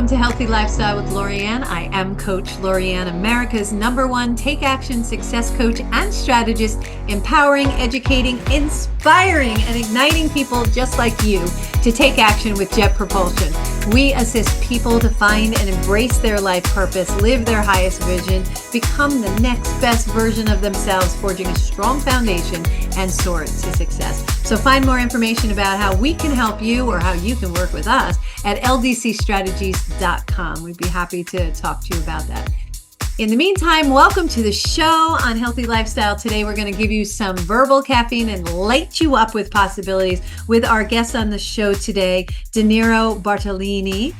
to Healthy Lifestyle with Lorianne. I am Coach Lorianne, America's #1 take action success coach and strategist, empowering, educating, inspiring, and igniting people just like you to take action with jet propulsion. We assist people to find and embrace their life purpose, live their highest vision, become the next best version of themselves, forging a strong foundation and soar to success. So find more information about how we can help you or how you can work with us at ldcstrategies.com. We'd be happy to talk to you about that. In the meantime, welcome to the show on Healthy Lifestyle. Today, we're going to give you some verbal caffeine and light you up with possibilities with our guest on the show today, Deniero Bartolini,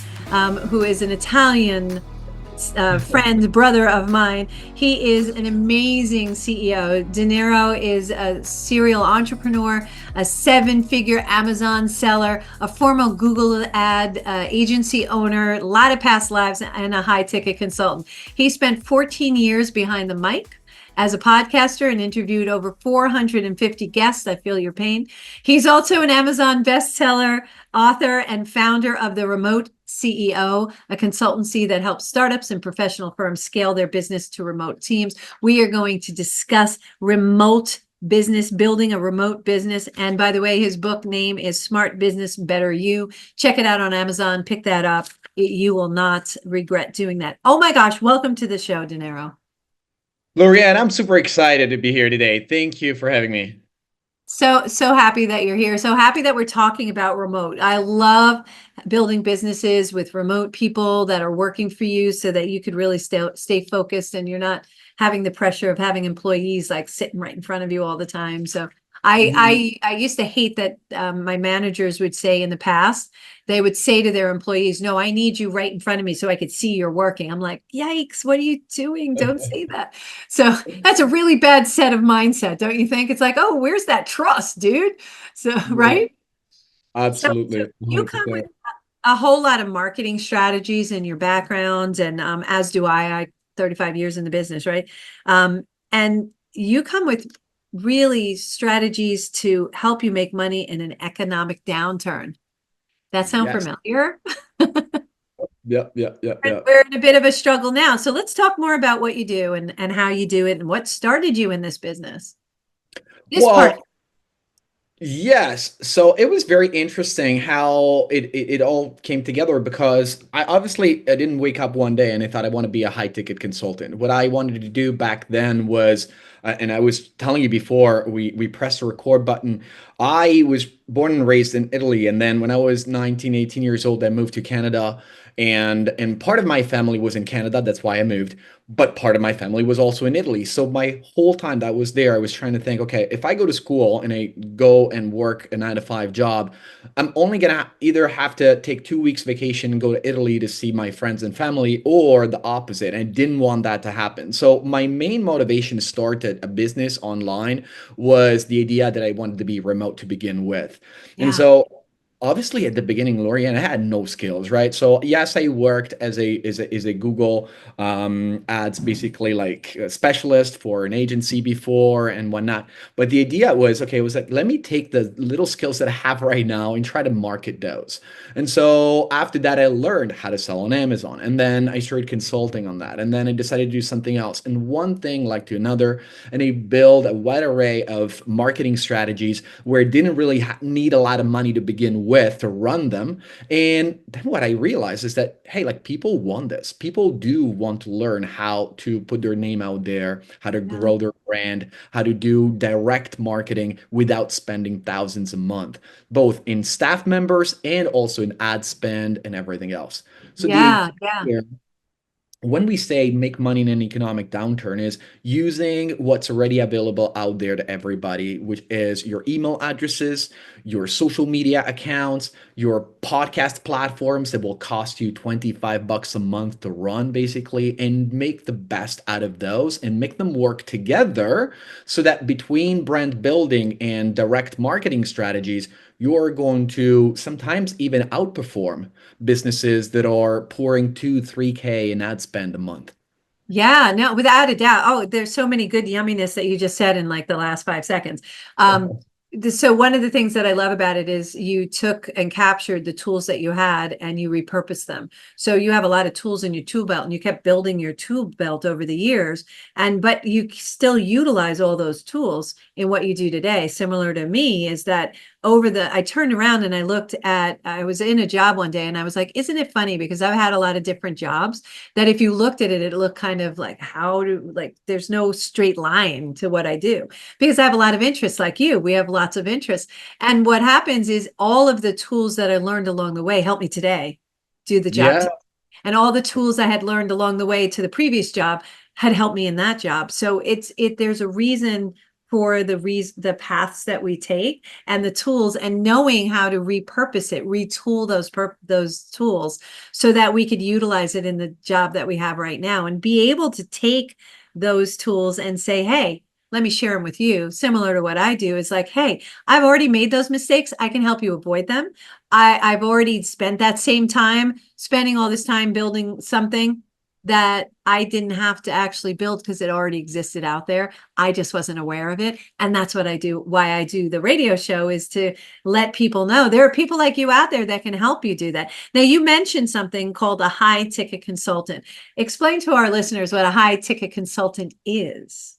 who is an Italian friend, brother of mine. He is an amazing CEO. Deniero is a serial entrepreneur, a 7-figure Amazon seller, a former Google ad agency owner, a lot of past lives, and a high-ticket consultant. He spent 14 years behind the mic as a podcaster and interviewed over 450 guests. I feel your pain. He's also an Amazon bestseller, author, and founder of the Remote CEO, a consultancy that helps startups and professional firms scale their business to remote teams. We are going to discuss remote business, building a remote business. And by the way, his book name is Smart Business, Better You. Check it out on Amazon. Pick that up. You will not regret doing that. Oh my gosh. Welcome to the show, Deniero. Lorianne, I'm super excited to be here today. Thank you for having me. So happy that you're here. So happy that we're talking about remote. I love building businesses with remote people that are working for you so that you could really stay focused and you're not having the pressure of having employees like sitting right in front of you all the time. So I used to hate that my managers would say in the past, they would say to their employees, no, I need you right in front of me so I could see you're working. I'm like, yikes, what are you doing? Don't say that. So that's a really bad set of mindset, don't you think? It's like, oh, where's that trust, dude? So, Yeah, right? So absolutely. you come with 100%. a whole lot of marketing strategies in your background, and as do I 35 years in the business, right? And you come with really strategies to help you make money in an economic downturn. That sound Yes. familiar? Yep, yep, yep, And yep. we're in a bit of a struggle now. So let's talk more about what you do and how you do it and what started you in this business. This part. Well, yes. So it was very interesting how it all came together because I didn't wake up one day and I thought I want to be a high ticket consultant. What I wanted to do back then was, and I was telling you before we pressed the record button, I was born and raised in Italy. And then when I was 19, 18 years old, I moved to Canada. And part of my family was in Canada. That's why I moved. But part of my family was also in Italy. So my whole time that I was there, I was trying to think, okay, if I go to school and I go and work a 9 to 5 job, I'm only gonna either have to take 2 weeks vacation and go to Italy to see my friends and family, or the opposite. And I didn't want that to happen. So my main motivation to start a business online was the idea that I wanted to be remote to begin with. And Yeah. so obviously at the beginning, Lorianne, I had no skills, right? So yes, I worked as a Google ads, basically like a specialist for an agency before and whatnot. But the idea was, okay, it was like, let me take the little skills that I have right now and try to market those. And so after that, I learned how to sell on Amazon. And then I started consulting on that. And then I decided to do something else. And one thing led to another. And I built a wide array of marketing strategies where I didn't really need a lot of money to begin with to run them. And then what I realized is that, hey, like people want this. People do want to learn how to put their name out there, how to Yeah. grow their brand, how to do direct marketing without spending thousands a month, both in staff members and also in ad spend and everything else. So the Yeah. idea Yeah. here when we say make money in an economic downturn is using what's already available out there to everybody, which is your email addresses, your social media accounts, your podcast platforms that will cost you 25 bucks a month to run basically, and make the best out of those and make them work together so that between brand building and direct marketing strategies, you're going to sometimes even outperform businesses that are pouring 2, 3K in ad spend a month. Yeah, no, without a doubt. Oh, there's so many good yumminess that you just said in like the last 5 seconds. Um, So one of the things that I love about it is you took and captured the tools that you had and you repurposed them. So you have a lot of tools in your tool belt and you kept building your tool belt over the years. And but you still utilize all those tools in what you do today. Similar to me is that I turned around and I was in a job one day and I was like, isn't it funny? Because I've had a lot of different jobs that if you looked at it, it looked kind of like there's no straight line to what I do because I have a lot of interests like you. We have lots of interests. And what happens is all of the tools that I learned along the way help me today do the job. Yeah. And all the tools I had learned along the way to the previous job had helped me in that job. So there's a reason for the paths that we take and the tools and knowing how to repurpose it, retool those tools so that we could utilize it in the job that we have right now and be able to take those tools and say, hey, let me share them with you. Similar to what I do is like, hey, I've already made those mistakes. I can help you avoid them. I've already spent that same time spending all this time building something that I didn't have to actually build because it already existed out there. I just wasn't aware of it. And that's what I do. Why I do the radio show is to let people know there are people like you out there that can help you do that. Now, you mentioned something called a high ticket consultant. Explain to our listeners what a high ticket consultant is.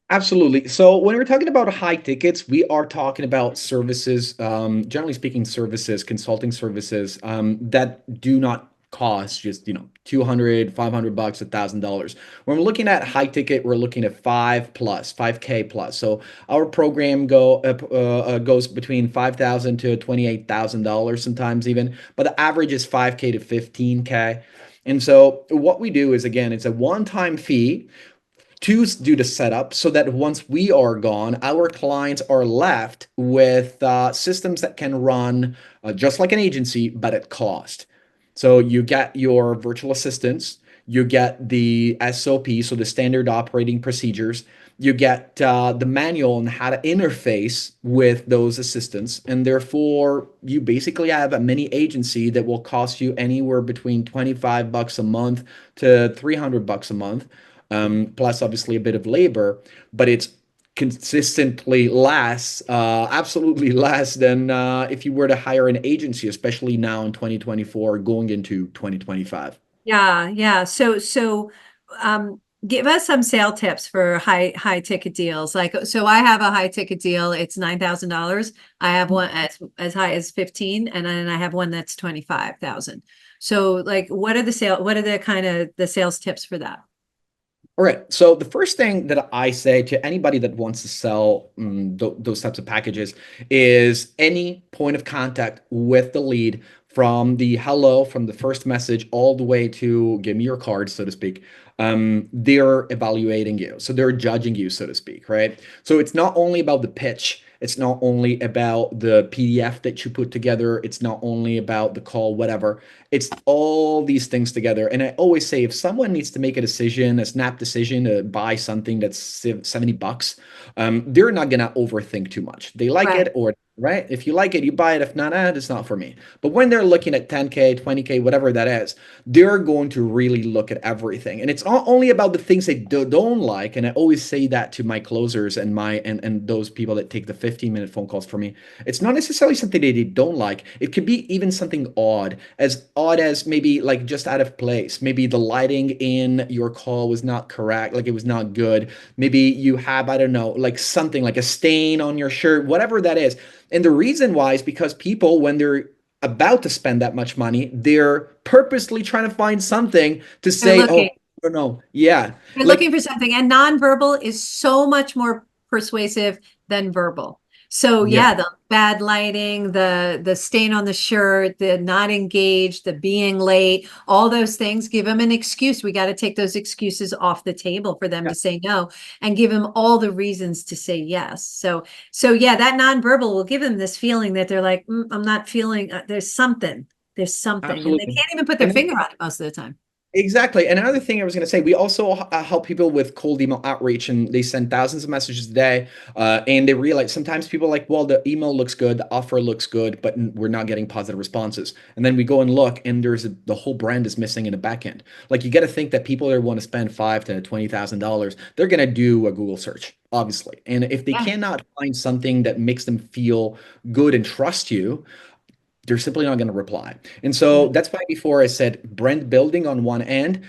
Absolutely. So when we're talking about high tickets, we are talking about services, generally speaking, services, consulting services, that do not cost just, 200, $500, $1,000. When we're looking at high ticket, we're looking at 5K plus. So our program goes between 5,000 to $28,000 sometimes even, but the average is 5K to 15K. And so what we do is, again, it's a one-time fee to do the setup so that once we are gone, our clients are left with systems that can run just like an agency, but at cost. So you get your virtual assistants, you get the SOP, so the standard operating procedures, you get the manual on how to interface with those assistants, and therefore you basically have a mini agency that will cost you anywhere between $25 a month to $300 a month, plus obviously a bit of labor, but it's consistently less, absolutely less than if you were to hire an agency, especially now in 2024, going into 2025. Yeah, yeah. So give us some sale tips for high ticket deals. Like, so I have a high ticket deal. It's $9,000. I have one as high as 15, and then I have one that's 25,000. So like, what are the kind of the sales tips for that? All right. So the first thing that I say to anybody that wants to sell those types of packages is any point of contact with the lead from the hello, from the first message, all the way to give me your card, so to speak. They're evaluating you. So they're judging you, so to speak, right? So it's not only about the pitch. It's not only about the PDF that you put together. It's not only about the call, whatever. It's all these things together. And I always say if someone needs to make a decision, a snap decision to buy something that's $70, they're not gonna overthink too much. They like Right. it or right. If you like it, you buy it. If not, it's not for me. But when they're looking at 10K, 20K, whatever that is, they're going to really look at everything. And it's not only about the things they don't like. And I always say that to my closers and and those people that take the 15-minute phone calls for me. It's not necessarily something they don't like. It could be even something odd as maybe like just out of place. Maybe the lighting in your call was not correct, like it was not good. Maybe you have, I don't know, like something like a stain on your shirt, whatever that is. And the reason why is because people, when they're about to spend that much money, they're purposely trying to find something to They're say, oh, looking. I don't know. Yeah. They're looking Like, for something, and nonverbal is so much more persuasive than verbal. So yeah, yeah, the bad lighting, the stain on the shirt, the not engaged, the being late, all those things give them an excuse. We got to take those excuses off the table for them yeah. to say no and give them all the reasons to say yes. So yeah, that nonverbal will give them this feeling that they're like, I'm not feeling, there's something, and they Absolutely. can't even put their And finger on it most of the time. Exactly. And another thing I was going to say, we also help people with cold email outreach, and they send thousands of messages a day. And they realize sometimes people are like, well, the email looks good, the offer looks good, but we're not getting positive responses. And then we go and look, and the whole brand is missing in the back end. Like you got to think that people that want to spend five to $20,000, they're going to do a Google search, obviously. And if they Yeah. cannot find something that makes them feel good and trust you, they're simply not going to reply. And Yeah. so that's why before I said brand building on one end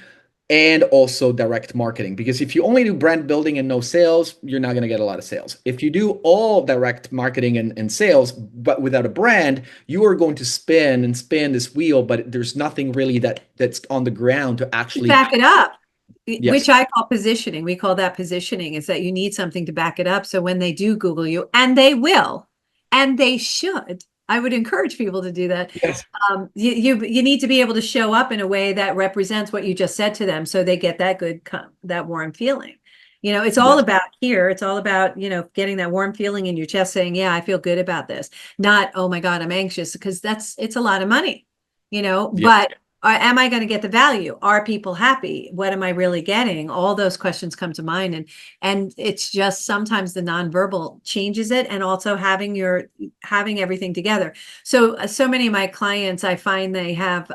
and also direct marketing. Because if you only do brand building and no sales, you're not going to get a lot of sales. If you do all direct marketing and sales, but without a brand, you are going to spin and spin this wheel, but there's nothing really that's on the ground to actually, Back it up, yes, which I call positioning. We call that positioning, is that you need something to back it up. So when they do Google you, and they will, and they should, I would encourage people to do that. yes, You need to be able to show up in a way that represents what you just said to them, so they get that that warm feeling. It's all yes, about here. It's all about, getting that warm feeling in your chest saying, yeah, I feel good about this. Not, oh my God, I'm anxious, because it's a lot of money, yeah. but am I going to get the value? Are people happy? What am I really getting? All those questions come to mind. And it's just sometimes the nonverbal changes it, and also having everything together. So many of my clients, I find they have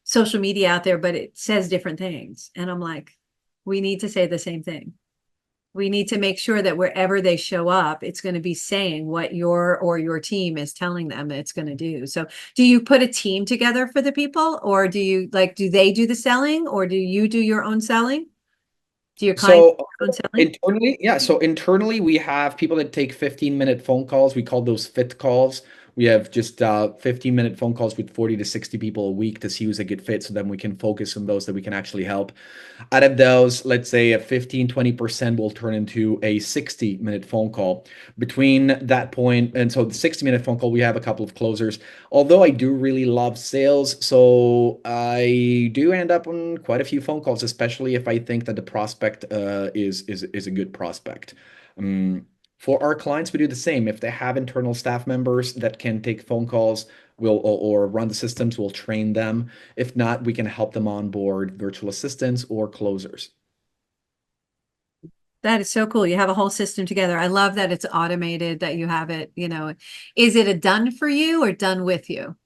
social media out there, but it says different things. And I'm like, we need to say the same thing. We need to make sure that wherever they show up, it's going to be saying what your team is telling them that it's going to do. So do you put a team together for the people, or do they do the selling, or do you do your own selling? Do your clients So do their own selling? internally, yeah. So internally, we have people that take 15-minute phone calls. We call those fit calls. We have just 15-minute phone calls with 40 to 60 people a week to see who's a good fit. So then we can focus on those that we can actually help. Out of those, let's say a 15-20% will turn into a 60-minute phone call. Between that point, and so the 60-minute phone call, we have a couple of closers. Although I do really love sales, so I do end up on quite a few phone calls, especially if I think that the prospect is a good prospect. Um, for our clients, we do the same. If they have internal staff members that can take phone calls, or run the systems, we'll train them. If not, we can help them onboard virtual assistants or closers. That is so cool. You have a whole system together. I love that it's automated, that you have it, is it a done for you or done with you?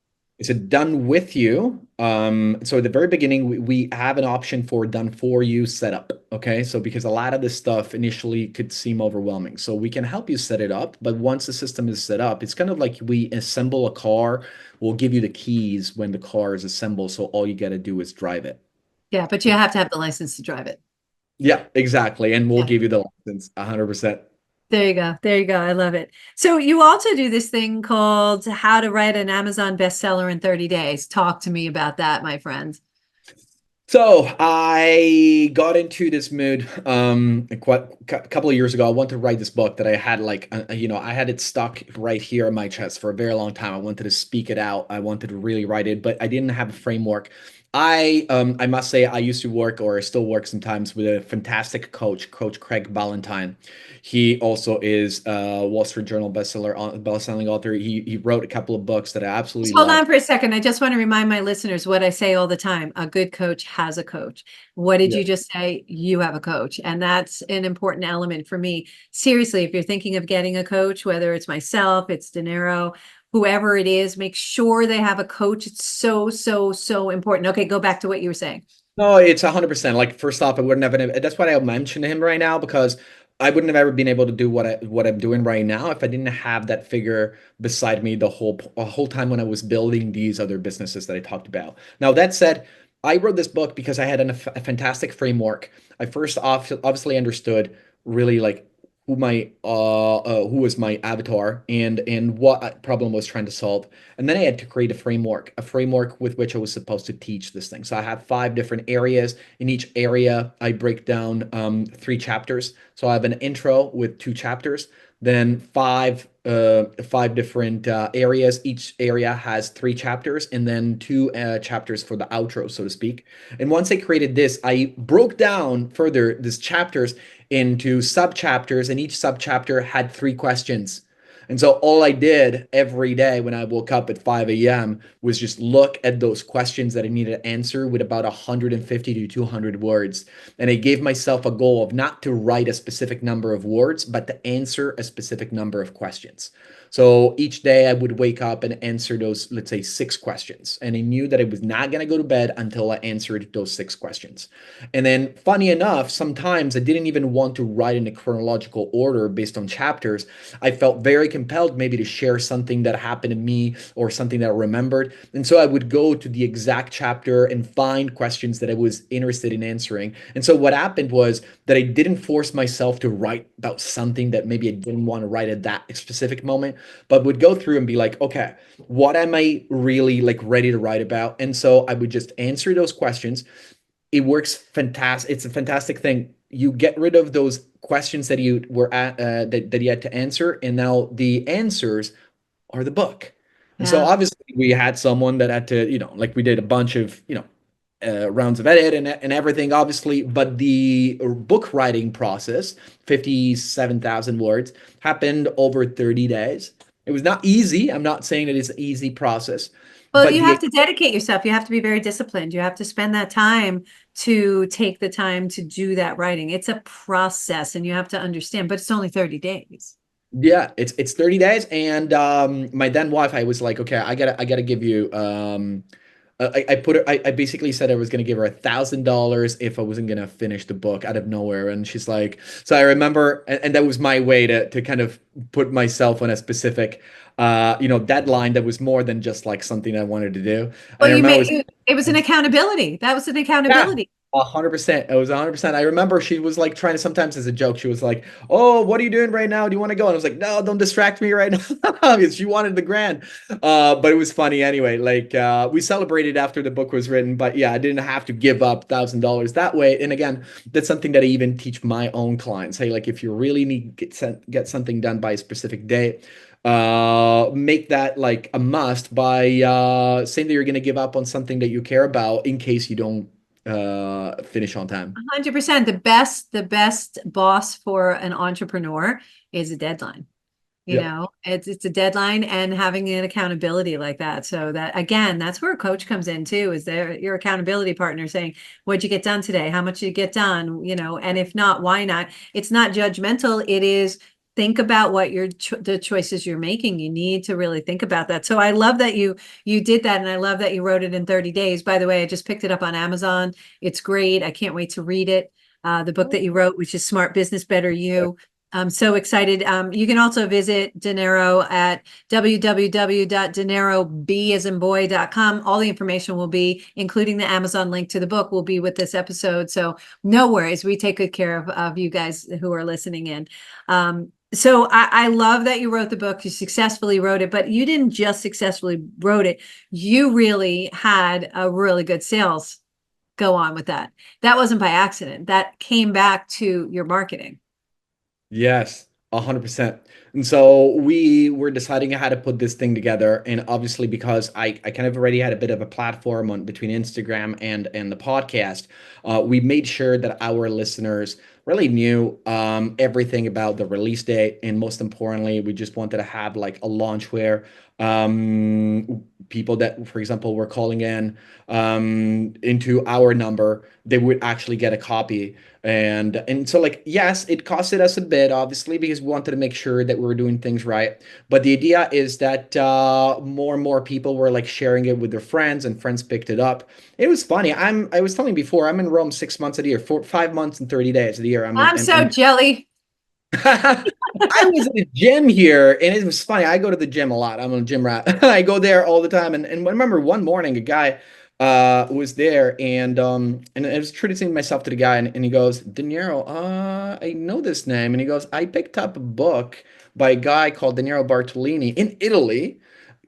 Is it done with you? So at the very beginning, we have an option for done for you setup. Okay. So because a lot of this stuff initially could seem overwhelming. So we can help you set it up. But once the system is set up, it's kind of like we assemble a car. We'll give you the keys when the car is assembled. So all you got to do is drive it. Yeah, but you have to have the license to drive it. Yeah, exactly. And we'll Yeah. give you the license 100%. There you go. There you go. I love it. So you also do this thing called How to Write an Amazon Bestseller in 30 Days. Talk to me about that, my friend. So I got into this mood quite a couple of years ago. I wanted to write this book that I had like I had it stuck right here in my chest for a very long time. I wanted to speak it out. I wanted to really write it, but I didn't have a framework. I must say I used to work, or I still work sometimes, with a fantastic coach, Coach Craig Ballantyne. He also is Wall Street Journal best-selling author. He wrote a couple of books that I absolutely Just hold love. on for a second. I just want to remind my listeners what I say all the time. A good coach has a coach. What did Yeah. you just say? You have a coach. And that's an important element for me. Seriously, if you're thinking of getting a coach, whether it's myself, it's Deniero, whoever it is, make sure they have a coach. It's so, so, so important. Okay, go back to what you were saying. No, it's 100%. Like first off, I wouldn't have been. That's why I mentioned him right now, because I wouldn't have ever been able to do what I'm doing right now if I didn't have that figure beside me the whole time when I was building these other businesses that I talked about. Now that said, I wrote this book because I had a fantastic framework. I first obviously understood really like who was my avatar, and what problem I was trying to solve. And then I had to create a framework with which I was supposed to teach this thing. So I have five different areas. In each area, I break down three chapters. So I have an intro with two chapters, then five different areas. Each area has three chapters, and then two chapters for the outro, so to speak. And once I created this, I broke down further these chapters into sub chapters, and each sub chapter had three questions. And so all I did every day when I woke up at 5 a.m. was just look at those questions that I needed to answer with about 150 to 200 words. And I gave myself a goal of not to write a specific number of words, but to answer a specific number of questions. So each day I would wake up and answer those, let's say, 6 questions. And I knew that I was not going to go to bed until I answered those 6 questions. And then, funny enough, sometimes I didn't even want to write in a chronological order based on chapters. I felt very compelled maybe to share something that happened to me or something that I remembered. And so I would go to the exact chapter and find questions that I was interested in answering. And so what happened was that I didn't force myself to write about something that maybe I didn't want to write at that specific moment, but would go through and be like, okay, what am I really like ready to write about? And so I would just answer those questions. It works fantastic. It's a fantastic thing. You get rid of those questions that you were at that you had to answer, and now the answers are the book. And so Yeah. obviously we had someone that had to, like we did a bunch of, rounds of edit and everything, obviously, but the book writing process, 57,000 words, happened over 30 days. It was not easy. I'm not saying it is an easy process, Well, but you the have to dedicate yourself. You have to be very disciplined. You have to spend that time to take the time to do that writing. It's a process and you have to understand, but it's only 30 days. Yeah, it's 30 days. And my then wife, I was like, okay, I gotta give you I basically said I was gonna give her $1,000 if I wasn't gonna finish the book out of nowhere. And she's like, so I remember, and that was my way to kind of put myself on a specific deadline that was more than just like something I wanted to do. And Well, I you remember made it was an accountability. That was an yeah, accountability. 100%. It was 100%. I remember she was like trying to, sometimes as a joke, she was like, "Oh, what are you doing right now? Do you want to go?" And I was like, "No, don't distract me right now." Because she wanted the grand. But it was funny anyway. Like we celebrated after the book was written, but yeah, I didn't have to give up $1,000 that way. And again, that's something that I even teach my own clients. Hey, like if you really need to get something done by a specific date, make that like a must by saying that you're going to give up on something that you care about in case you don't finish on time. 100%. The best boss for an entrepreneur is a deadline. Yep. It's a deadline and having an accountability like that. So that again, that's where a coach comes in too, is there your accountability partner saying, what'd you get done today? How much did you get done? And if not, why not? It's not judgmental. It is think about what the choices you're making. You need to really think about that. So I love that you did that, and I love that you wrote it in 30 days. By the way, I just picked it up on Amazon. It's great. I can't wait to read it. The book that you wrote, which is Smart Business, Better You. I'm so excited. You can also visit Deniero at www.denerob.com. All the information will be, including the Amazon link to the book, will be with this episode. So no worries. We take good care of you guys who are listening in. So I love that you wrote the book. You successfully wrote it, but you didn't just successfully wrote it. You really had a really good sales go on with that. That wasn't by accident. That came back to your marketing. Yes, 100%. And so we were deciding how to put this thing together. And obviously, because I kind of already had a bit of a platform on between Instagram and the podcast, we made sure that our listeners really knew everything about the release date. And most importantly, we just wanted to have like a launch where people that, for example, were calling in into our number, they would actually get a copy. And so like yes, it costed us a bit, obviously, because we wanted to make sure that we were doing things right. But the idea is that more and more people were like sharing it with their friends, and friends picked it up. It was funny. I was telling you before, I'm in Rome 6 months of the year, 5 months and 30 days of the year. I'm so jelly. I was at the gym here, and it was funny. I go to the gym a lot. I'm a gym rat. I go there all the time. And I remember one morning, a guy was there, and I was introducing myself to the guy, and he goes, Deniero, I know this name. And he goes, I picked up a book by a guy called Deniero Bartolini in Italy,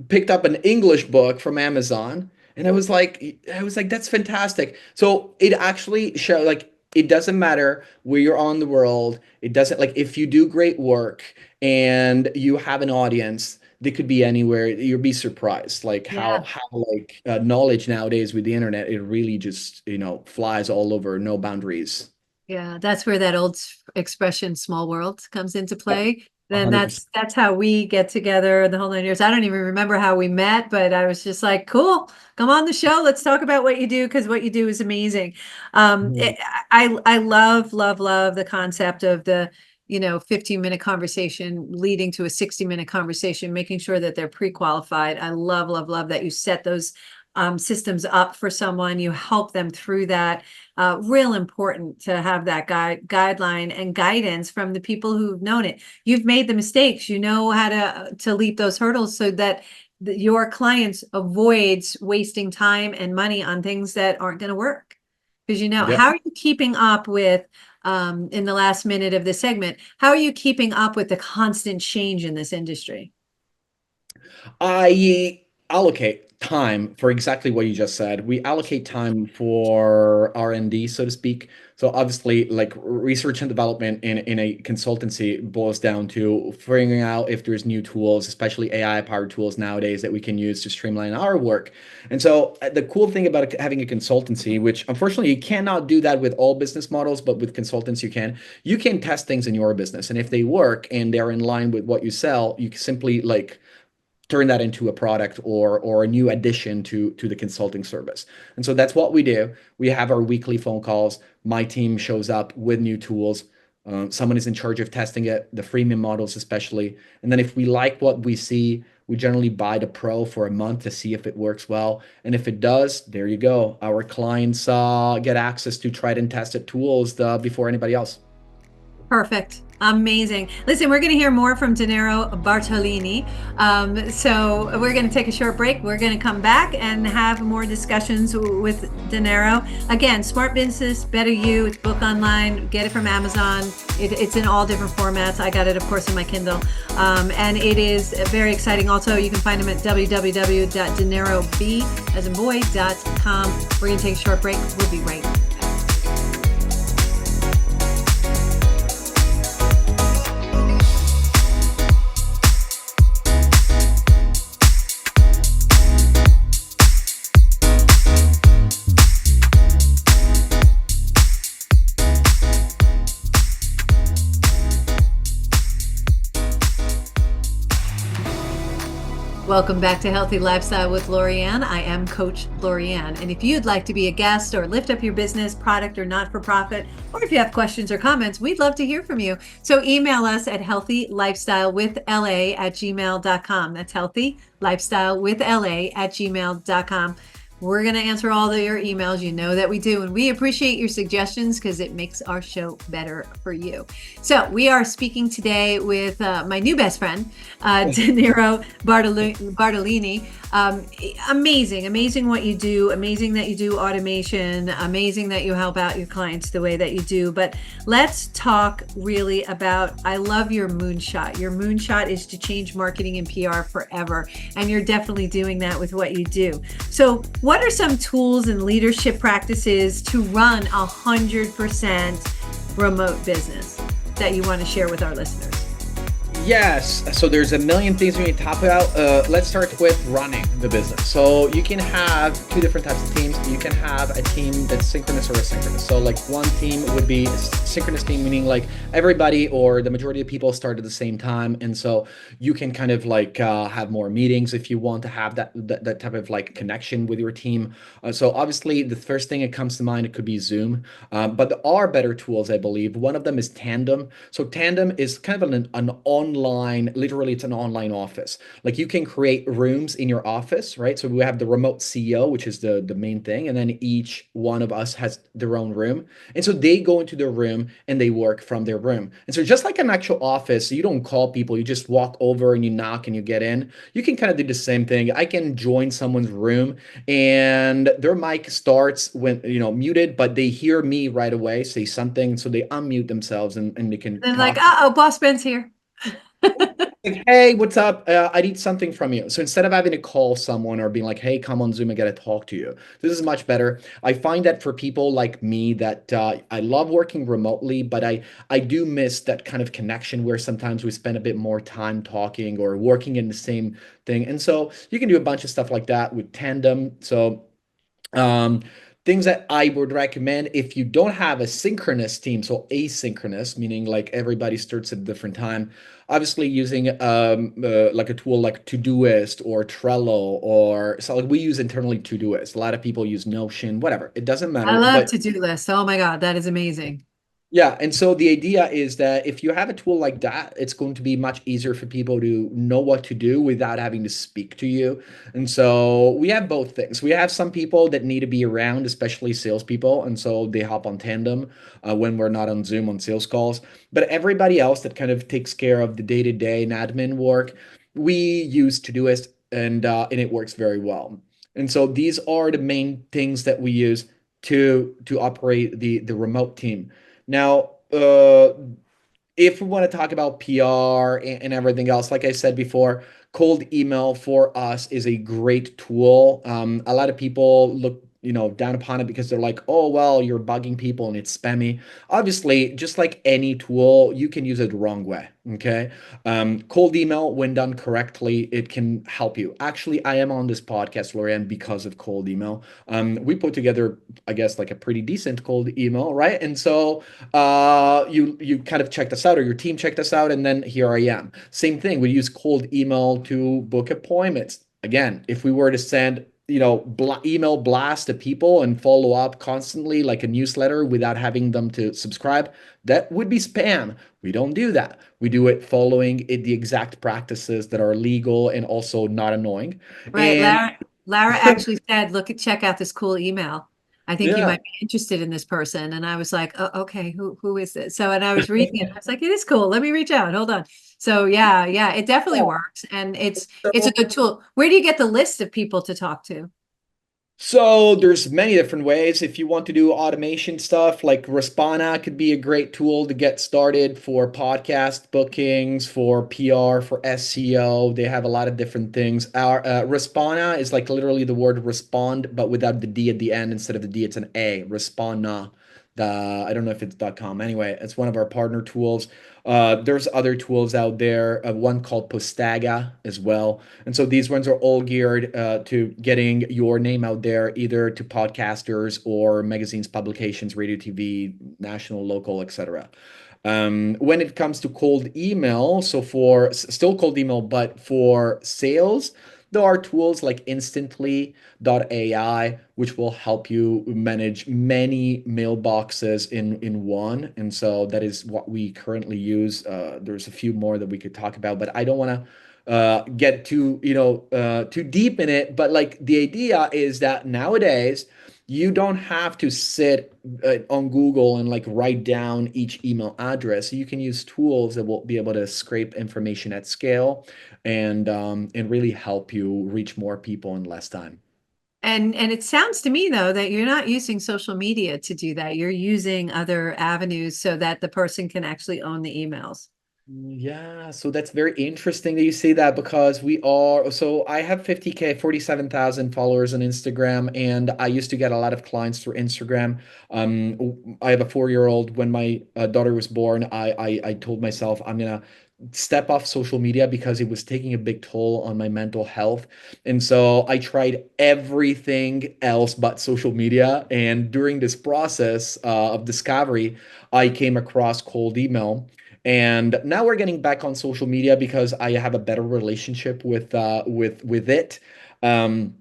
picked up an English book from Amazon. And I was like, that's fantastic. So it actually showed like it doesn't matter where you're on the world. It doesn't like if you do great work and you have an audience, they could be anywhere. You'll be surprised like how Yeah. how like knowledge nowadays with the internet, it really just, flies all over, no boundaries. Yeah, that's where that old expression "small world" comes into play. then 100%. that's how we get together the whole 9 years. I don't even remember how we met, but I was just like, cool, come on the show. Let's talk about what you do because what you do is amazing. Mhm. I love, love, love the concept of the 15-minute conversation leading to a 60-minute conversation, making sure that they're pre-qualified. I love, love, love that you set those systems up for someone, you help them through that. Real important to have that guideline and guidance from the people who've known it. You've made the mistakes, you know how to leap those hurdles so that your clients avoids wasting time and money on things that aren't going to work. Because Yep. how are you keeping up with in the last minute of this segment, how are you keeping up with the constant change in this industry? I allocate time for exactly what you just said. We allocate time for R&D, so to speak. So obviously, like research and development in a consultancy boils down to figuring out if there's new tools, especially AI-powered tools nowadays that we can use to streamline our work. And so the cool thing about having a consultancy, which unfortunately you cannot do that with all business models, but with consultants you can test things in your business. And if they work and they're in line with what you sell, you can simply like turn that into a product or a new addition to the consulting service. And so that's what we do. We have our weekly phone calls. My team shows up with new tools. Someone is in charge of testing it, the freemium models especially. And then if we like what we see, we generally buy the pro for a month to see if it works well. And if it does, there you go. Our clients get access to tried and tested tools before anybody else. Perfect. Amazing. Listen, we're going to hear more from Deniero Bartolini. So we're going to take a short break. We're going to come back and have more discussions with Deniero. Again, Smart Business, Better You. It's book online. Get it from Amazon. It's in all different formats. I got it, of course, in my Kindle. And it is very exciting. Also, you can find them at www.denerob, as in boy.com. We're going to take a short break. We'll be right back. Welcome back to Healthy Lifestyle with Lorianne. I am Coach Lorianne. And if you'd like to be a guest or lift up your business, product, or not-for-profit, or if you have questions or comments, we'd love to hear from you. So email us at healthylifestylewithla@gmail.com. That's healthylifestylewithla@gmail.com. We're going to answer all of your emails. You know that we do. And we appreciate your suggestions because it makes our show better for you. So we are speaking today with my new best friend, Deniero Bartolini. Amazing what you do. Amazing that you do automation. Amazing that you help out your clients the way that you do. But let's talk really about, I love your moonshot. Your moonshot is to change marketing and PR forever. And you're definitely doing that with what you do. So what are some tools and leadership practices to run 100% remote business that you want to share with our listeners? Yes, so there's a million things we can talk about. Let's start with running the business. So you can have two different types of teams. You can have a team that's synchronous or asynchronous. So like one team would be a synchronous team, meaning like everybody or the majority of people start at the same time. And so you can kind of like have more meetings if you want to have that type of like connection with your team. So obviously the first thing that comes to mind, it could be Zoom. But there are better tools, I believe. One of them is Tandem. So Tandem is kind of an online, literally it's an online office. Like you can create rooms in your office, right? So we have the remote CEO, which is the main thing. And then each one of us has their own room. And so they go into their room and they work from their room. And so just like an actual office, you don't call people, you just walk over and you knock and you get in. You can kind of do the same thing. I can join someone's room and their mic starts when, muted, but they hear me right away say something. So they unmute themselves and they can And like, talk. oh, Boss Ben's here. Like, hey, what's up? I need something from you. So instead of having to call someone or being like, hey, come on Zoom, I gotta talk to you. This is much better. I find that for people like me that I love working remotely, but I do miss that kind of connection where sometimes we spend a bit more time talking or working in the same thing. And so you can do a bunch of stuff like that with Tandem. So um, things that I would recommend if you don't have a synchronous team, so asynchronous, meaning like everybody starts at a different time. Obviously, using like a tool like Todoist or Trello, or so like we use internally Todoist. A lot of people use Notion, whatever. It doesn't I matter, love but to-do lists. Oh my God, that is amazing. yeah, and so the idea is that if you have a tool like that, it's going to be much easier for people to know what to do without having to speak to you. And so we have both things. We have some people that need to be around, especially salespeople, and so they hop on tandem when we're not on Zoom on sales calls. But everybody else that kind of takes care of the day-to-day and admin work, we use Todoist, and it works very well. And so these are the main things that we use to operate the remote team. Now, if we want to talk about PR and everything else, like I said before, cold email for us is a great tool. A lot of people look, down upon it because they're like, oh, well, you're bugging people and it's spammy. Obviously, just like any tool, you can use it the wrong way. Okay. Cold email, when done correctly, it can help you. Actually, I am on this podcast, Lorianne, because of cold email. We put together, I guess, like a pretty decent cold email, right? And so you kind of checked us out, or your team checked us out, and then here I am. Same thing, we use cold email to book appointments. Again, if we were to send email blast to people and follow up constantly like a newsletter without having them to subscribe, that would be spam. We don't do that. We do it following the exact practices that are legal and also not annoying. Right. And Lara actually said, check out this cool email. I think you yeah. might be interested in this person. And I was like, oh, okay, who is this? So, and I was reading it. I was like, it is cool. Let me reach out. Hold on. So yeah, it definitely works. And it's a good tool. Where do you get the list of people to talk to? So there's many different ways. If you want to do automation stuff, like Respana could be a great tool to get started for podcast bookings, for PR, for SEO. They have a lot of different things. Our Respana is like literally the word respond, but without the D at the end. Instead of the D, it's an A. Respana. I don't know if it's .com. Anyway, it's one of our partner tools. There's other tools out there. One called Postaga as well. And so these ones are all geared to getting your name out there, either to podcasters or magazines, publications, radio, TV, national, local, etc. When it comes to cold email, so for still cold email, but for sales, there are tools like Instantly.ai, which will help you manage many mailboxes in one. And so that is what we currently use. There's a few more that we could talk about, but I don't want to get too deep in it. But like the idea is that nowadays you don't have to sit on Google and like write down each email address. You can use tools that will be able to scrape information at scale and really help you reach more people in less time. And it sounds to me though that you're not using social media to do that. You're using other avenues so that the person can actually own the emails. Yeah, so that's very interesting that you say that because so I have 50K, 47,000 followers on Instagram, and I used to get a lot of clients through Instagram. I have a 4-year-old. When my daughter was born, I told myself I'm gonna step off social media because it was taking a big toll on my mental health. And so I tried everything else but social media. And during this process of discovery, I came across cold email. And now we're getting back on social media because I have a better relationship with it, um,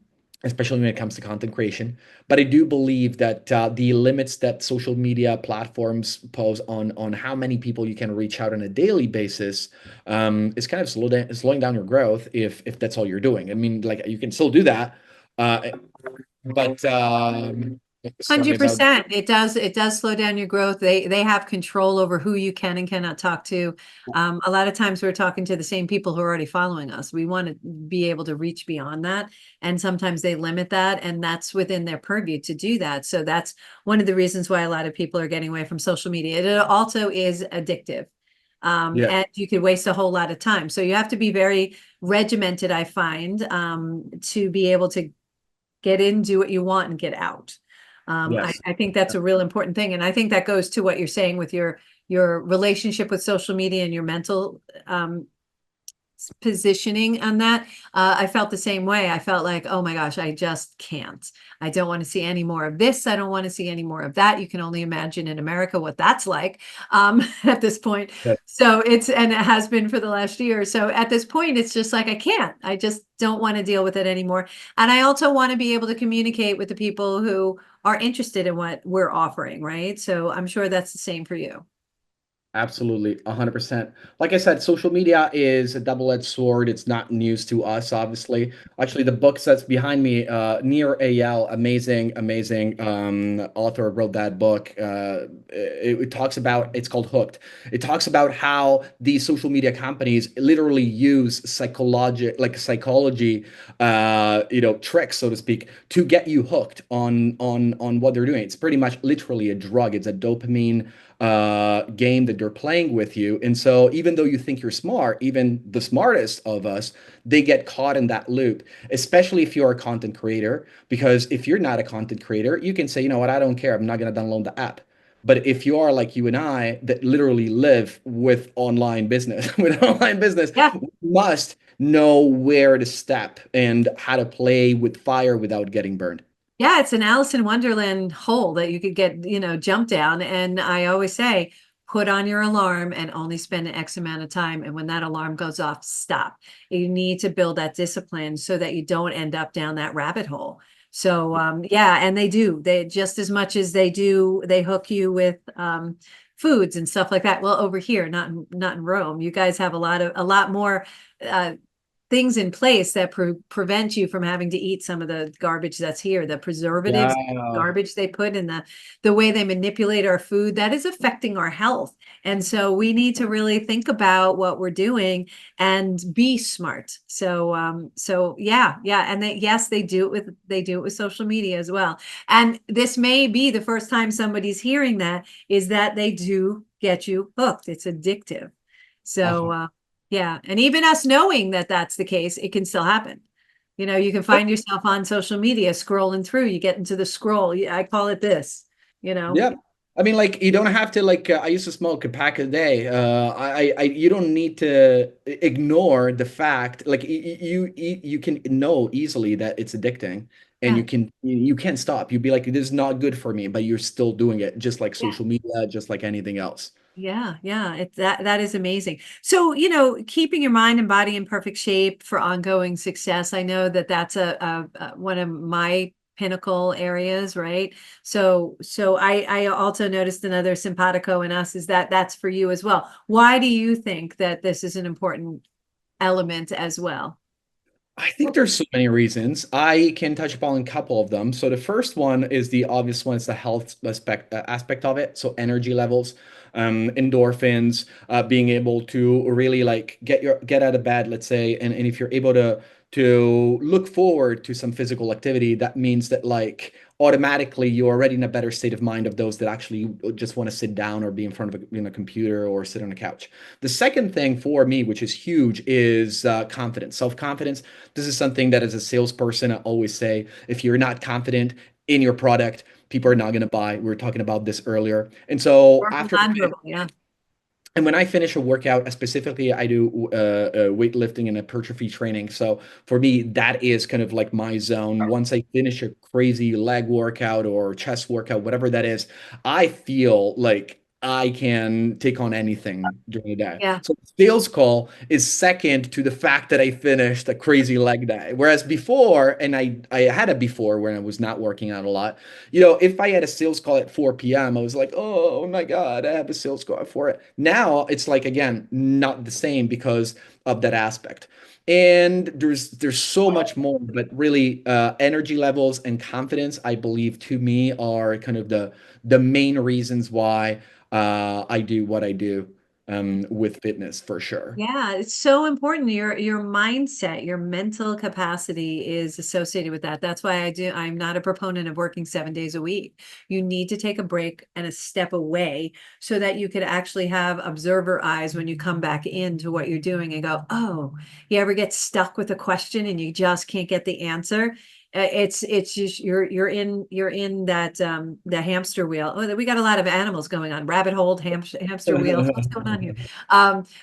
especially when it comes to content creation. But I do believe that the limits that social media platforms pose on how many people you can reach out on a daily basis is kind of slowing down your growth if that's all you're doing. I mean, like you can still do that, uh, but sorry about. 100%. It does slow down your growth. They have control over who you can and cannot talk to. A lot of times we're talking to the same people who are already following us. We want to be able to reach beyond that. And sometimes they limit that, and that's within their purview to do that. So that's one of the reasons why a lot of people are getting away from social media. It also is addictive. Yeah. And you could waste a whole lot of time. So you have to be very regimented, I find, to be able to get in, do what you want, and get out. Yes. I think that's a real important thing. And I think that goes to what you're saying with your relationship with social media and your mental positioning on that. I felt the same way. I felt like, oh my gosh, I just can't. I don't want to see any more of this. I don't want to see any more of that. You can only imagine in America what that's like at this point. Yeah. So and it has been for the last year. So at this point, it's just like, I can't. I just don't want to deal with it anymore. And I also want to be able to communicate with the people who are interested in what we're offering, right? So I'm sure that's the same for you. Absolutely, 100%. Like I said, social media is a double-edged sword. It's not news to us, obviously. Actually, the book that's behind me, Near AL, amazing, amazing author wrote that book. It talks about, it's called Hooked. It talks about how these social media companies literally use psychology, tricks, so to speak, to get you hooked on what they're doing. It's pretty much literally a drug. It's a dopamine game that they're playing with you. And so even though you think you're smart, even the smartest of us, they get caught in that loop, especially if you're a content creator. Because if you're not a content creator, you can say, you know what, I don't care. I'm not going to download the app. But if you are like you and I that literally live with online business, with online business, Yeah. we must know where to step and how to play with fire without getting burned. Yeah, it's an Alice in Wonderland hole that you could get, jump down. And I always say, put on your alarm and only spend an X amount of time. And when that alarm goes off, stop. You need to build that discipline so that you don't end up down that rabbit hole. So yeah, and they do. They just as much as they hook you with foods and stuff like that. Well, over here, not in Rome, you guys have a lot more things in place that prevent you from having to eat some of the garbage that's here, the preservatives, Yeah. garbage they put in the way they manipulate our food, that is affecting our health. And so we need to really think about what we're doing and be smart. So yeah. And yes, they do it with social media as well. And this may be the first time somebody's hearing that, is that they do get you hooked. It's addictive. So yeah. And even us knowing that that's the case, it can still happen. You can find yourself on social media scrolling through, you get into the scroll. I call it this, you know. Yeah. I mean, like, you don't have to, like, I used to smoke a pack a day. You don't need to ignore the fact, like, you can know easily that it's addicting, and Yeah. you can't stop. You'd be like, this is not good for me, but you're still doing it, just like Yeah. social media, just like anything else. Yeah. It's that is amazing. So, keeping your mind and body in perfect shape for ongoing success. I know that that's one of my pinnacle areas, right? So I also noticed another simpatico in us is that that's for you as well. Why do you think that this is an important element as well? I think there's so many reasons. I can touch upon a couple of them. So the first one is the obvious one, it's the health aspect of it. So energy levels, endorphins, being able to really like get out of bed, let's say, and if you're able to look forward to some physical activity, that means that like automatically you're already in a better state of mind of those that actually just want to sit down or be in front of a computer or sit on a couch. The second thing for me, which is huge, is confidence, self-confidence. This is something that as a salesperson, I always say, if you're not confident in your product, people are not going to buy. We were talking about this earlier. And so Verbal, after nonverbal, yeah. and when I finish a workout, specifically, I do weightlifting and hypertrophy training. So for me, that is kind of like my zone. Once I finish a crazy leg workout or chest workout, whatever that is, I feel like I can take on anything during the day. Yeah. So the sales call is second to the fact that I finished a crazy leg day. Whereas before, and I had it before when I was not working out a lot, if I had a sales call at 4 p.m., I was like, oh my God, I have a sales call for it. Now it's like, again, not the same because of that aspect. And there's so much more, but really energy levels and confidence, I believe to me are kind of the main reasons why I do what I do with fitness for sure. Yeah, it's so important. Your mindset, your mental capacity is associated with that. That's why I'm not a proponent of working 7 days a week. You need to take a break and a step away so that you could actually have observer eyes when you come back into what you're doing and go, oh, you ever get stuck with a question and you just can't get the answer? It's just you're in that the hamster wheel. Oh, we got a lot of animals going on. Rabbit hole, hamster wheel. What's going on here?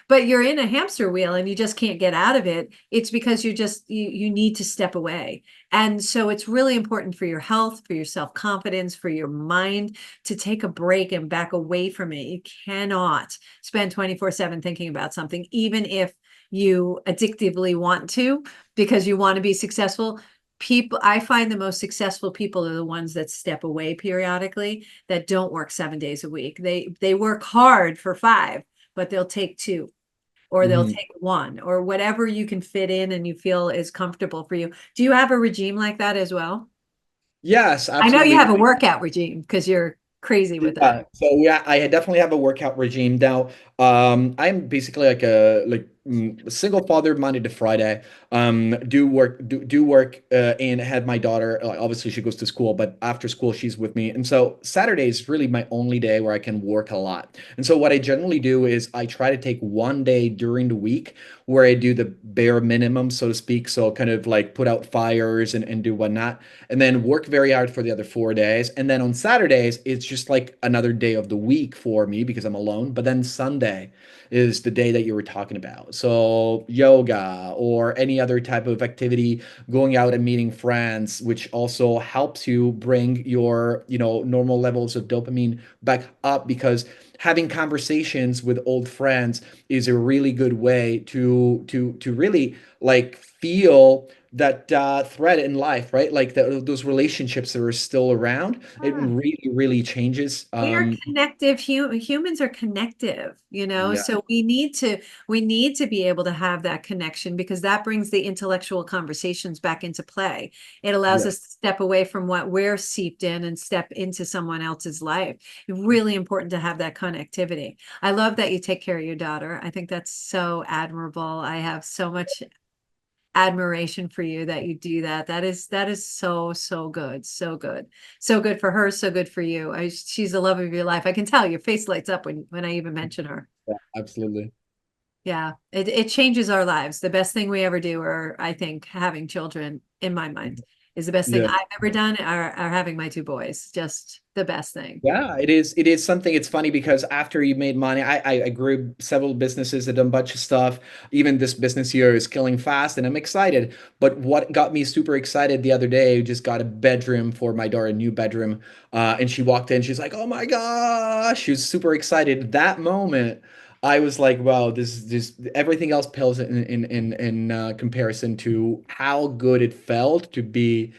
But you're in a hamster wheel and you just can't get out of it. It's because you need to step away. And so it's really important for your health, for your self-confidence, for your mind to take a break and back away from it. You cannot spend 24/7 thinking about something, even if you addictively want to, because you want to be successful. People, I find the most successful people are the ones that step away periodically, that don't work 7 days a week. They work hard for five, but they'll take two, or they'll Mhm. take one, or whatever you can fit in and you feel is comfortable for you. Do you have a regime like that as well? Yes, I know you absolutely. have a workout regime because you're crazy with it. So yeah, I definitely have a workout regime now. I'm basically like a single father Monday to Friday. Do work and had my daughter. Obviously, she goes to school, but after school, she's with me. And so Saturday is really my only day where I can work a lot. And so what I generally do is I try to take one day during the week where I do the bare minimum, so to speak. So kind of like put out fires and do whatnot, and then work very hard for the other 4 days. And then on Saturdays, it's just like another day of the week for me because I'm alone. But then Sunday is the day that you were talking about. So yoga or any other type of activity, going out and meeting friends, which also helps you bring your, normal levels of dopamine back up because having conversations with old friends is a really good way to really like feel that thread in life, right? Like those relationships that are still around. It really, really changes. We are connective. Humans are connective, Yeah, so we need to be able to have that connection, because that brings the intellectual conversations back into play. It allows yeah, us to step away from what we're seeped in and step into someone else's life. It's really important to have that connectivity. I love that you take care of your daughter. I think that's so admirable. I have so much admiration for you that you do that. That is so, so good. So good. So good for her, so good for you. She's the love of your life. I can tell your face lights up when I even mention her. yeah, absolutely. Yeah, it changes our lives. The best thing we ever do, or I think having children, in my mind, is the best thing Yeah. I've ever done, are having my two boys. Just the best thing. Yeah, it is. It is something. It's funny because after you made money, I grew several businesses, I done a bunch of stuff. Even this business here is killing fast, and I'm excited. But what got me super excited the other day, just got a bedroom for my daughter, a new bedroom, and she walked in. She's like, "Oh my gosh!" She was super excited. That moment, I was like, "Wow, this everything else pales in comparison to how good it felt to be."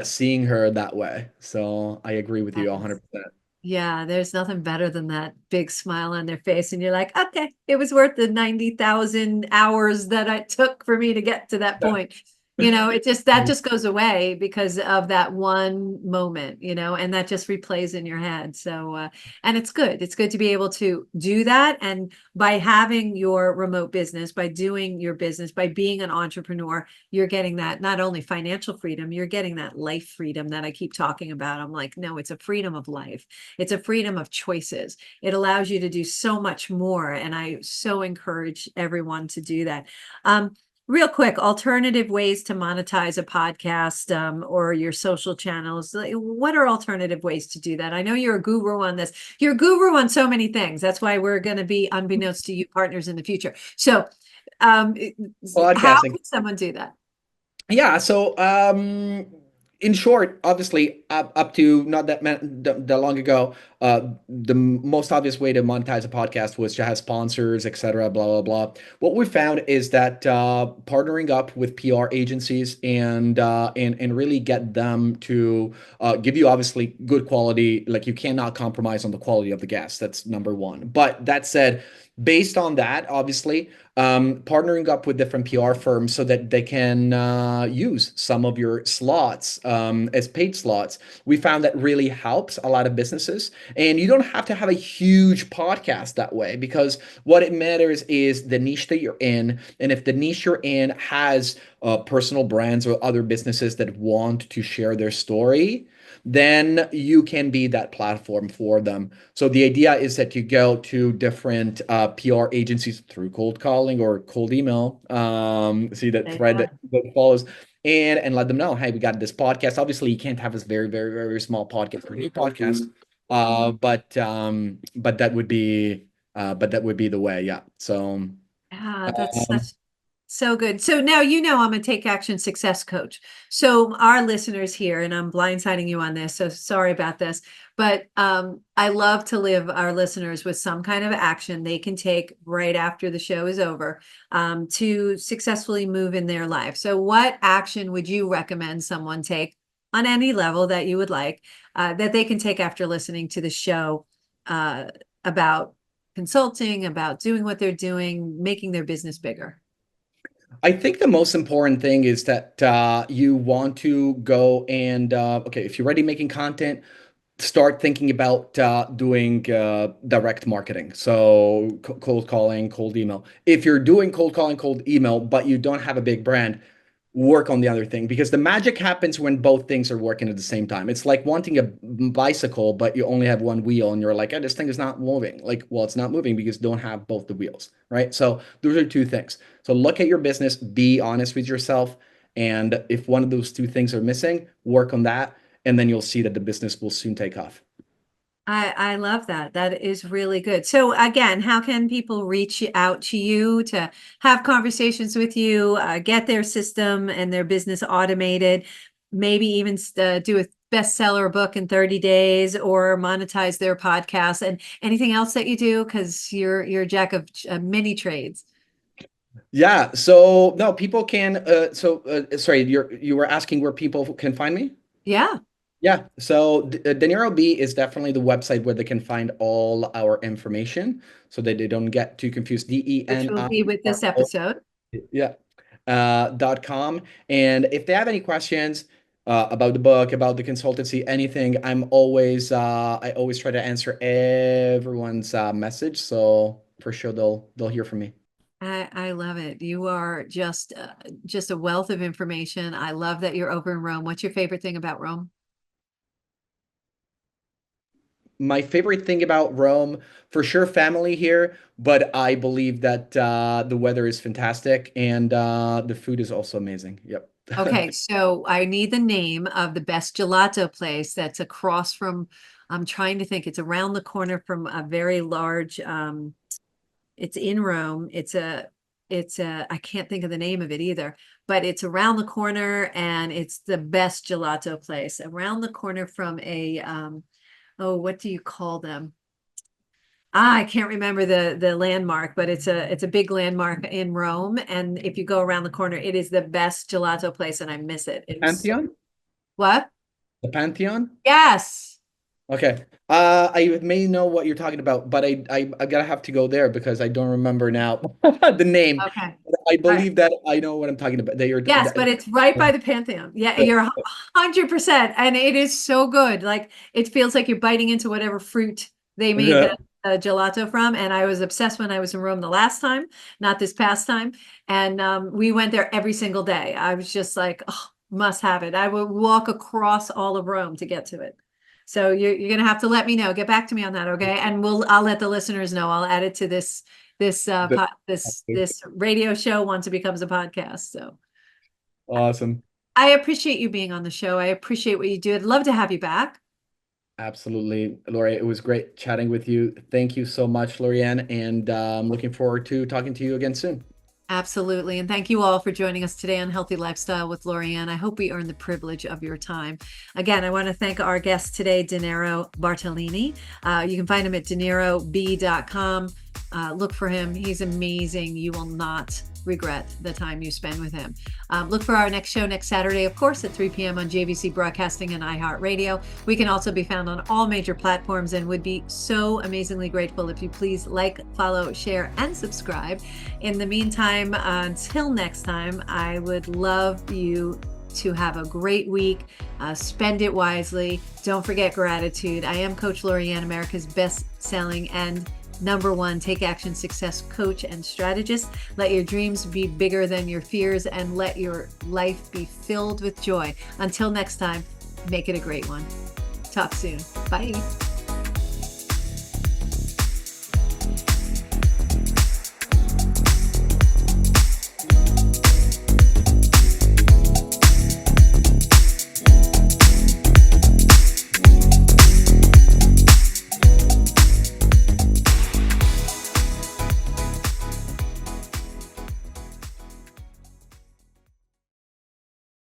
Seeing her that way. So I agree with you Yes. 100%. Yeah, there's nothing better than that big smile on their face. And you're like, okay, it was worth the 90,000 hours that it took for me to get to that point. That just goes away because of that one moment, and that just replays in your head. So, and it's good. It's good to be able to do that. And by having your remote business, by doing your business, by being an entrepreneur, you're getting that not only financial freedom, you're getting that life freedom that I keep talking about. I'm like, no, it's a freedom of life. It's a freedom of choices. It allows you to do so much more. And I so encourage everyone to do that. Real quick, alternative ways to monetize a podcast, or your social channels. Like, what are alternative ways to do that? I know you're a guru on this. You're a guru on so many things. That's why we're going to be, unbeknownst to you, partners in the future. So, um, how Podcasting. can someone do that? Yeah, so in short, obviously, up to not that long ago, the most obvious way to monetize a podcast was to have sponsors, etc., blah blah blah. What we found is that partnering up with PR agencies and really get them to give you obviously good quality, like you cannot compromise on the quality of the guests. That's number one. But that said, based on that, obviously partnering up with different PR firms so that they can use some of your slots as paid slots. We found that really helps a lot of businesses. And you don't have to have a huge podcast that way because what it matters is the niche that you're in. And if the niche you're in has personal brands or other businesses that want to share their story, then you can be that platform for them. So the idea is that you go to different PR agencies through cold calling or cold email. See that thread that follows, and let them know, hey, we got this podcast. Obviously, you can't have this very, very, very small podcast or new podcast, but that would be the way. Yeah. So. Yeah, that's Um, such so good. So now you know I'm a Take Action Success Coach. So our listeners here, and I'm blindsiding you on this, so sorry about this, but I love to leave our listeners with some kind of action they can take right after the show is over to successfully move in their life. So what action would you recommend someone take on any level that you would like that they can take after listening to the show about consulting, about doing what they're doing, making their business bigger? I think the most important thing is that you want to go and okay, if you're already making content, start thinking about doing direct marketing. So cold calling, cold email. If you're doing cold calling, cold email, but you don't have a big brand, work on the other thing, because the magic happens when both things are working at the same time. It's like wanting a bicycle, but you only have one wheel and you're like, oh, this thing is not moving. Like, well, it's not moving because you don't have both the wheels, right? So those are two things. So look at your business, be honest with yourself. And if one of those two things are missing, work on that. And then you'll see that the business will soon take off. I love that. That is really good. So again, how can people reach out to you to have conversations with you, get their system and their business automated, maybe even do a bestseller book in 30 days or monetize their podcast and anything else that you do? Because you're a jack of many trades. Yeah. So no, people can. Sorry, you were asking where people can find me? Yeah, Yeah, so Deniero B is definitely the website where they can find all our information so that they don't get too confused. which will be with this DENIRO, episode. yeah, .com. And if they have any questions about the book, about the consultancy, anything, I always try to answer everyone's message. So for sure they'll hear from me. I love it. You are just a wealth of information. I love that you're over in Rome. What's your favorite thing about Rome? My favorite thing about Rome, for sure, family here, but I believe that the weather is fantastic and the food is also amazing. Yep. Okay, so I need the name of the best gelato place that's across from, I'm trying to think, it's around the corner from a very large, it's in Rome. I can't think of the name of it either, but it's around the corner and it's the best gelato place around the corner from oh, what do you call them? I can't remember the landmark, but it's a big landmark in Rome. And if you go around the corner, it is the best gelato place, and I miss it. It is Pantheon? what? The Pantheon? Yes. Okay. I may know what you're talking about, but I gotta have to go there because I don't remember now the name. Okay. I All right. believe that I know what I'm talking about. That you're Yes, but it's right by the Pantheon. Yeah, you're 100%, and it is so good. Like it feels like you're biting into whatever fruit they made yeah. that gelato from. And I was obsessed when I was in Rome the last time, not this past time. And we went there every single day. I was just like, oh, must have it. I would walk across all of Rome to get to it. So you're gonna have to let me know. Get back to me on that, okay? And I'll let the listeners know. I'll add it to this radio show once it becomes a podcast. So Awesome. I appreciate you being on the show. I appreciate what you do. I'd love to have you back. Absolutely, Lori. It was great chatting with you. Thank you so much, Lorianne, and I'm looking forward to talking to you again soon. Absolutely. And thank you all for joining us today on Healthy Lifestyle with Lorianne. I hope we earned the privilege of your time. Again, I want to thank our guest today, Deniero Bartolini. You can find him at denierob.com. Look for him. He's amazing. You will not regret the time you spend with him. Look for our next show next Saturday, of course, at 3 p.m. on JVC Broadcasting and iHeartRadio. We can also be found on all major platforms and would be so amazingly grateful if you please like, follow, share, and subscribe. In the meantime, until next time, I would love you to have a great week. Spend it wisely. Don't forget gratitude. I am Coach Lorianne, America's best-selling and #1 Take Action Success coach and strategist. Let your dreams be bigger than your fears and let your life be filled with joy. Until next time, Make it a great one. Talk soon. Bye.